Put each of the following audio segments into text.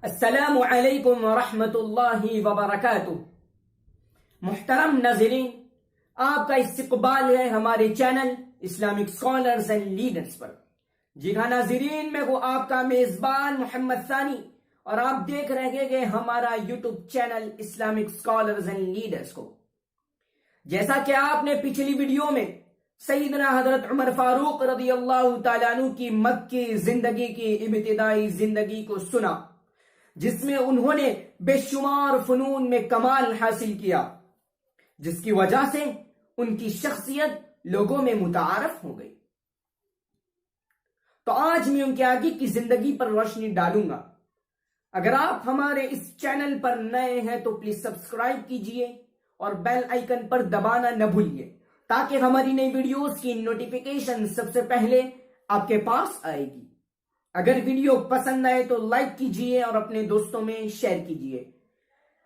السلام علیکم ورحمۃ اللہ وبرکاتہ۔ محترم ناظرین، آپ کا استقبال ہے ہمارے channel Islamic scholars and leaders پر۔ جی ہاں ناظرین، میں وہ آپ کا میزبان محمد ثانی، اور آپ دیکھ رہے ہیں ہمارا YouTube channel Islamic scholars and leaders کو۔ جیسا کہ آپ نے پچھلی ویڈیو میں سیدنا حضرت عمر فاروق رضی اللہ تعالیٰ عنہ کی مکی زندگی کی ابتدائی زندگی کو سنا، جس میں انہوں نے بے شمار فنون میں کمال حاصل کیا، جس کی وجہ سے ان کی شخصیت لوگوں میں متعارف ہو گئی۔ تو آج میں ان کے آگے کی زندگی پر روشنی ڈالوں گا۔ اگر آپ ہمارے اس چینل پر نئے ہیں تو پلیز سبسکرائب کیجئے اور بیل آئیکن پر دبانا نہ بھولیے، تاکہ ہماری نئی ویڈیوز کی نوٹیفیکیشن سب سے پہلے آپ کے پاس آئے گی۔ اگر ویڈیو پسند آئے تو لائک کیجئے اور اپنے دوستوں میں شیئر کیجئے۔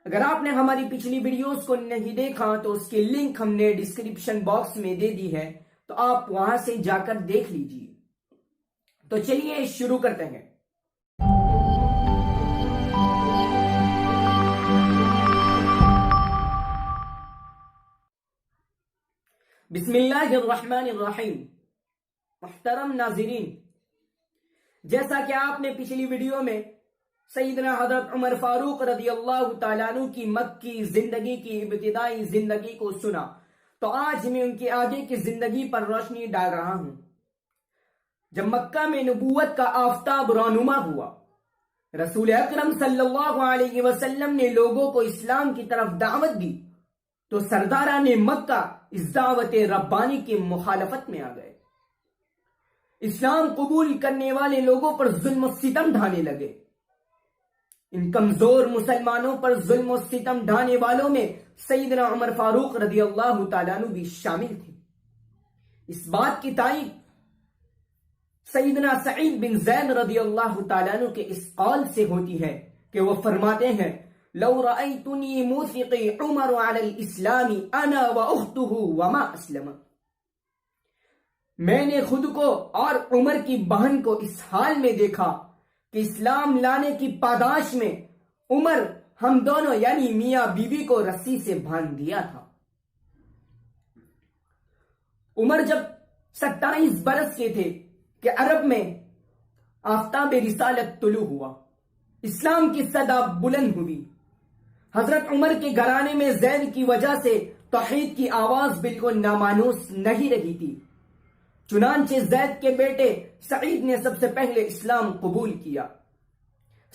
اگر آپ نے ہماری پچھلی ویڈیوز کو نہیں دیکھا تو اس کی لنک ہم نے ڈسکرپشن باکس میں دے دی ہے، تو آپ وہاں سے جا کر دیکھ لیجئے۔ تو چلیے شروع کرتے ہیں۔ بسم اللہ الرحمن الرحیم۔ محترم ناظرین، جیسا کہ آپ نے پچھلی ویڈیو میں سیدنا حضرت عمر فاروق رضی اللہ تعالیٰ عنہ کی مکی زندگی کی ابتدائی زندگی کو سنا، تو آج میں ان کی آگے کی زندگی پر روشنی ڈال رہا ہوں۔ جب مکہ میں نبوت کا آفتاب رونما ہوا، رسول اکرم صلی اللہ علیہ وسلم نے لوگوں کو اسلام کی طرف دعوت دی، تو سرداران مکہ اس دعوت ربانی کی مخالفت میں آ گئے۔ اسلام قبول کرنے والے لوگوں پر ظلم و ستم ڈھانے لگے۔ ان کمزور مسلمانوں پر ظلم و ستم ڈھانے والوں میں سیدنا عمر فاروق رضی اللہ تعالیٰ عنہ بھی شامل تھے۔ اس بات کی تائید سیدنا سعید بن زید رضی اللہ تعالیٰ عنہ کے اس قول سے ہوتی ہے کہ وہ فرماتے ہیں، لو رأیتنی موثقی عمر علی الاسلام انا واختہ وما اسلم۔ میں نے خود کو اور عمر کی بہن کو اس حال میں دیکھا کہ اسلام لانے کی پاداش میں عمر ہم دونوں یعنی میاں بیوی کو رسی سے باندھ دیا تھا۔ عمر جب 27 برس کے تھے کہ عرب میں آفتاب رسالت طلوع ہوا، اسلام کی صدا بلند ہوئی۔ حضرت عمر کے گھرانے میں زید کی وجہ سے توحید کی آواز بالکل نامانوس نہیں رہی تھی۔ چنانچہ زید کے بیٹے سعید نے سب سے پہلے اسلام قبول کیا۔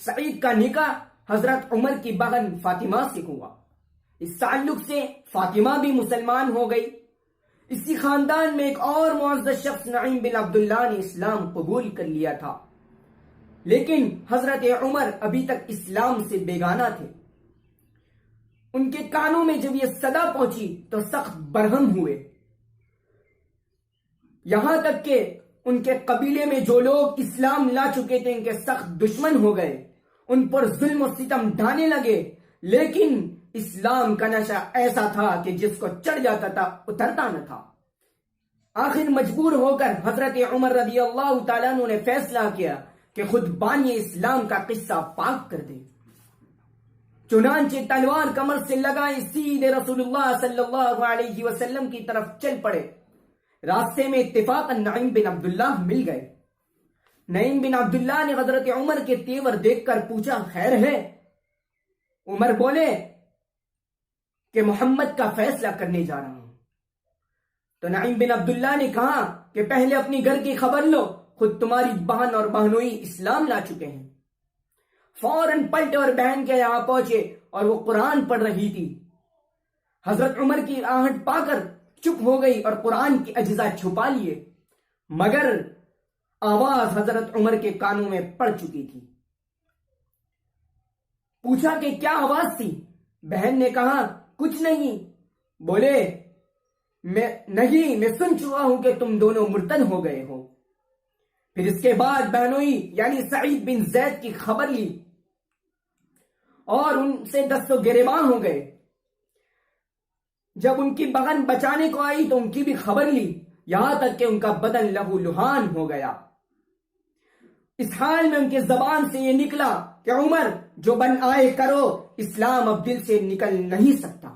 سعید کا نکاح حضرت عمر کی بہن فاطمہ سے ہوا۔ اس تعلق سے فاطمہ بھی مسلمان ہو گئی۔ اسی خاندان میں ایک اور معزز شخص نعیم بن عبداللہ نے اسلام قبول کر لیا تھا، لیکن حضرت عمر ابھی تک اسلام سے بیگانہ تھے۔ ان کے کانوں میں جب یہ صدا پہنچی تو سخت برہم ہوئے، یہاں تک کہ ان کے قبیلے میں جو لوگ اسلام لا چکے تھے ان کے سخت دشمن ہو گئے، ان پر ظلم و ستم ڈھانے لگے۔ لیکن اسلام کا نشہ ایسا تھا کہ جس کو چڑھ جاتا تھا اترتا نہ تھا۔ آخر مجبور ہو کر حضرت عمر رضی اللہ تعالیٰ عنہ نے فیصلہ کیا کہ خود بانی اسلام کا قصہ پاک کر دے۔ چنانچہ تلوار کمر سے لگائے سیدھے رسول اللہ صلی اللہ علیہ وسلم کی طرف چل پڑے۔ راستے میں اتفاقاً نعیم بن عبداللہ مل گئے۔ نعیم بن عبداللہ نے حضرت عمر کے تیور دیکھ کر پوچھا، خیر ہے؟ عمر بولے کہ محمد کا فیصلہ کرنے جا رہا ہوں۔ تو نعیم بن عبداللہ نے کہا کہ پہلے اپنی گھر کی خبر لو، خود تمہاری بہن اور بہنوئی اسلام لا چکے ہیں۔ فوراً پلٹے اور بہن کے یہاں پہنچے اور وہ قرآن پڑھ رہی تھی۔ حضرت عمر کی آہٹ پا کر چپ ہو گئی اور قرآن کی اجزاء چھپا لیے، مگر آواز حضرت عمر کے کانوں میں پڑ چکی تھی۔ پوچھا کہ کیا آواز تھی؟ بہن نے کہا کچھ نہیں۔ بولے میں سن چکا ہوں کہ تم دونوں مرتد ہو گئے ہو۔ پھر اس کے بعد بہنوئی یعنی سعید بن زید کی خبر لی اور ان سے دست و گریباں ہو گئے۔ جب ان کی بہن بچانے کو آئی تو ان کی بھی خبر لی، یہاں تک کہ ان کا بدن لہو لہان ہو گیا۔ اس حال میں ان کے زبان سے یہ نکلا کہ عمر جو بن آئے کرو، اسلام اب دل سے نکل نہیں سکتا۔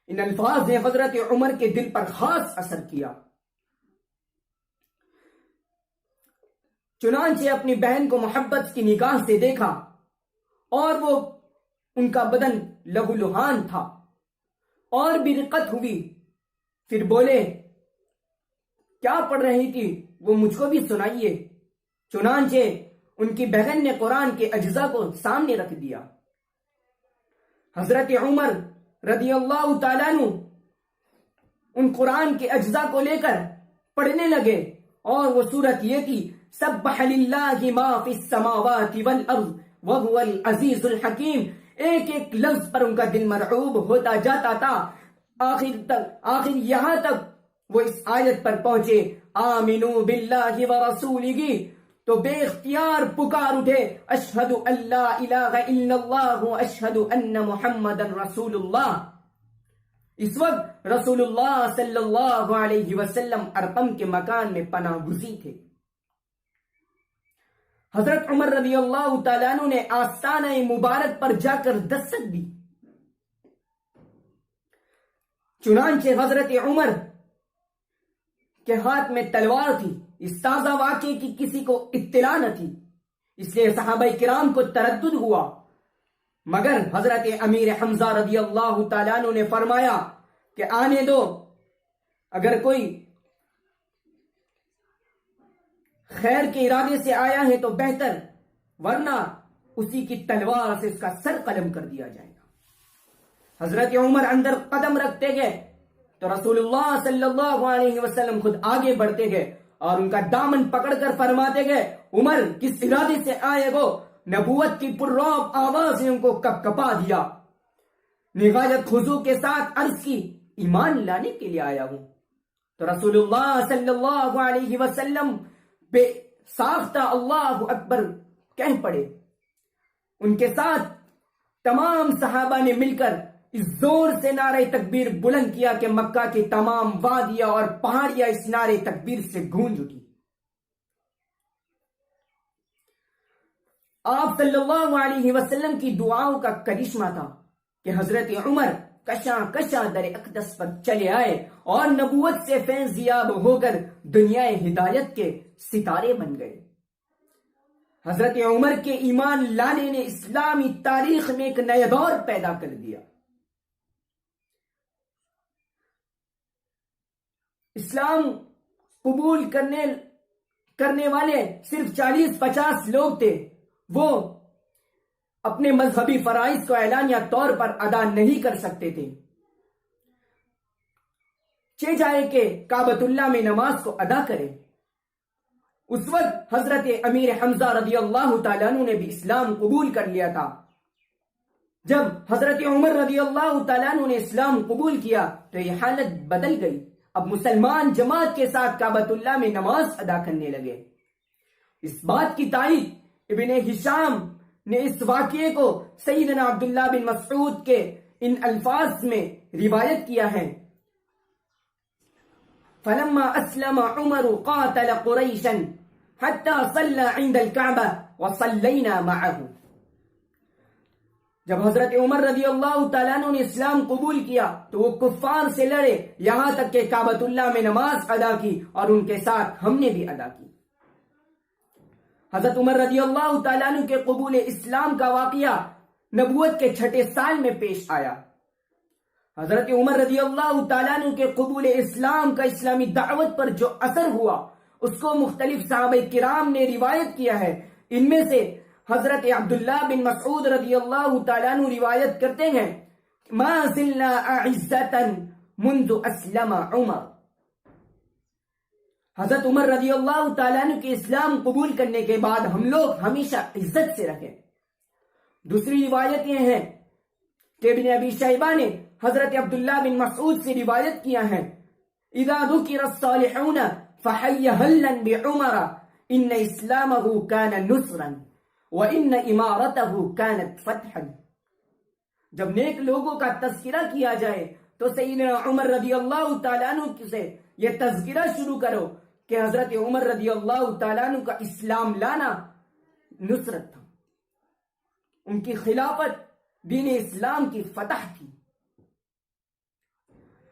ان الفاظ نے حضرت عمر کے دل پر خاص اثر کیا۔ چنانچہ اپنی بہن کو محبت کی نگاہ سے دیکھا اور وہ ان کا بدن لہو لہان تھا اور بھی رقت ہوئی۔ پھر بولے، کیا پڑھ رہی تھی وہ مجھ کو بھی سنائیے۔ چنانچہ ان کی بہن نے قرآن کے اجزاء کو سامنے رکھ دیا۔ حضرت عمر رضی اللہ تعالیٰ عنہ ان قرآن کے اجزاء کو لے کر پڑھنے لگے، اور وہ صورت یہ تھی، سبح للہ ما فی السماوات والارض وهو العزیز الحکیم۔ ایک ایک لفظ پر ان کا دل مرعوب ہوتا جاتا تھا، آخر یہاں تک وہ اس آیت پر پہنچے، آمنوا باللہ ورسولہ، تو بے اختیار پکار اٹھے، اشہد ان لا الہ الا اللہ اشہد ان محمد رسول اللہ۔ اس وقت رسول اللہ صلی اللہ علیہ وسلم ارقم کے مکان میں پناہ گزین تھے۔ حضرت عمر رضی اللہ تعالیٰ عنہ نے آستانہ مبارک پر جا کر دستک دی۔ چنانچہ حضرت عمر کے ہاتھ میں تلوار تھی۔ اس تازہ واقعے کی کسی کو اطلاع نہ تھی، اس لیے صحابہ کرام کو تردد ہوا، مگر حضرت امیر حمزہ رضی اللہ تعالیٰ عنہ نے فرمایا کہ آنے دو، اگر کوئی خیر کے ارادے سے آیا ہے تو بہتر، ورنہ اسی کی تلوار سے اس کا سر قلم کر دیا جائے گا۔ حضرت عمر اندر قدم رکھتے گئے تو رسول اللہ صلی اللہ علیہ وسلم خود آگے بڑھتے گئے اور ان کا دامن پکڑ کر فرماتے گئے، عمر کس ارادے سے آئے ہو؟ نبوت کی پررعب آواز نے ان کو کپکپا دیا۔ نہایت خضوع کے ساتھ عرض کی، ایمان لانے کے لیے آیا ہوں۔ تو رسول اللہ صلی اللہ علیہ وسلم بے ساختہ اللہ اکبر کہہ پڑے۔ ان کے ساتھ تمام صحابہ نے مل کر اس زور سے نعرہ تکبیر بلند کیا کہ مکہ کی تمام وادیاں اور پہاڑیاں اس نعرہ تکبیر سے گونج اٹھی۔ آپ صلی اللہ علیہ وسلم کی دعاؤں کا کرشمہ تھا کہ حضرت عمر کشاں کشاں در اقدس پر چلے آئے اور نبوت سے فیضیاب ہو کر دنیا ہدایت کے ستارے بن گئے۔ حضرت عمر کے ایمان لانے نے اسلامی تاریخ میں ایک نیا دور پیدا کر دیا۔ اسلام قبول کرنے والے صرف 40-50 لوگ تھے۔ وہ اپنے مذہبی فرائض کو اعلانیہ طور پر ادا نہیں کر سکتے تھے، چاہے کہ کعبۃ اللہ میں نماز کو ادا کرے۔ اس وقت حضرت امیر حمزہ رضی اللہ تعالیٰ عنہ نے بھی اسلام قبول کر لیا تھا۔ جب حضرت عمر رضی اللہ تعالیٰ عنہ نے اسلام قبول کیا تو یہ حالت بدل گئی۔ اب مسلمان جماعت کے ساتھ کعبۃ اللہ میں نماز ادا کرنے لگے۔ اس بات کی تائید ابن ہشام نے اس واقعے کو سیدنا عبداللہ بن مسعود کے ان الفاظ میں روایت کیا ہے، فلما اسلم عمر قاتل قریشا حتى صلى عند الكعبة وصلينا معه۔ جب حضرت عمر رضی اللہ تعالیٰ عنہ نے اسلام قبول کیا تو وہ کفار سے لڑے، یہاں تک کہ کعبۃ اللہ میں نماز ادا کی اور ان کے ساتھ ہم نے بھی ادا کی۔ حضرت عمر رضی اللہ تعالیٰ عنہ کے قبول اسلام کا واقعہ نبوت کے 6 سال میں پیش آیا۔ حضرت عمر رضی اللہ تعالیٰ عنہ کے قبول اسلام کا اسلامی دعوت پر جو اثر ہوا اس کو مختلف صحابہ کرام نے روایت کیا ہے۔ ان میں سے حضرت عبداللہ بن مسعود رضی اللہ تعالیٰ عنہ روایت کرتے ہیں، ما زلنا اعزتا منذ اسلم عمر۔ حضرت عمر رضی اللہ تعالیٰ عنہ کے اسلام قبول کرنے کے بعد ہم لوگ ہمیشہ عزت سے رکھے۔ دوسری روایت یہ ہے کہ ابن ابی شیبہ نے حضرت عبداللہ بن مسعود سے روایت کیا ہے، اذا ذکر الصالحون فحی ہلا بعمر ان اسلامہ کان نصرا وان امارتہ کانت فتحا۔ جب نیک لوگوں کا تذکرہ کیا جائے تو سیدنا عمر رضی اللہ تعالیٰ عنہ سے یہ تذکرہ شروع کرو کہ حضرت عمر رضی اللہ تعالیٰ عنہ کا اسلام لانا نصرت تھا، ان کی خلافت دین اسلام کی فتح تھی۔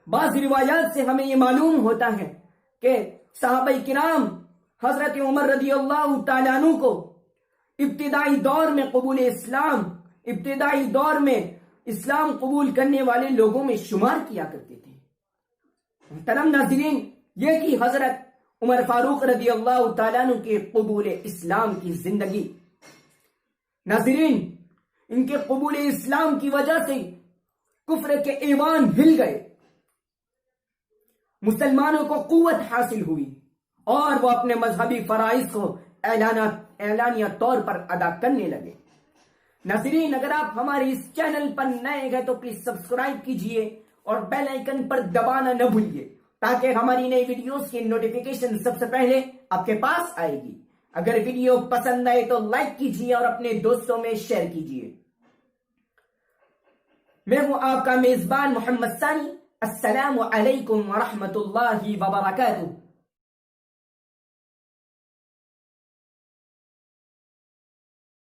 بعض روایات سے ہمیں یہ معلوم ہوتا ہے کہ صحابہ کرام حضرت عمر رضی اللہ تعالیٰ عنہ کو ابتدائی دور میں ابتدائی دور میں اسلام قبول کرنے والے لوگوں میں شمار کیا کرتے تھے۔ محترم ناظرین، یہ کی حضرت عمر فاروق رضی اللہ تعالیٰ عنہ کے قبول اسلام کی زندگی۔ ناظرین، ان کے قبول اسلام کی وجہ سے کفر کے ایوان ہل گئے، مسلمانوں کو قوت حاصل ہوئی اور وہ اپنے مذہبی فرائض کو اعلانیہ طور پر ادا کرنے لگے۔ ناظرین، اگر آپ ہمارے اس چینل پر نئے گئے تو پلیز سبسکرائب کیجئے اور بیل آئیکن پر دبانا نہ بھولیے تاکہ ہماری نئی ویڈیوز کی نوٹیفیکیشن سب سے پہلے آپ کے پاس آئے گی۔ اگر ویڈیو پسند آئے تو لائک کیجئے اور اپنے دوستوں میں شیئر کیجئے۔ میں ہوں آپ کا میزبان محمد ثانی۔ السلام علیکم ورحمۃ اللہ وبرکاتہ۔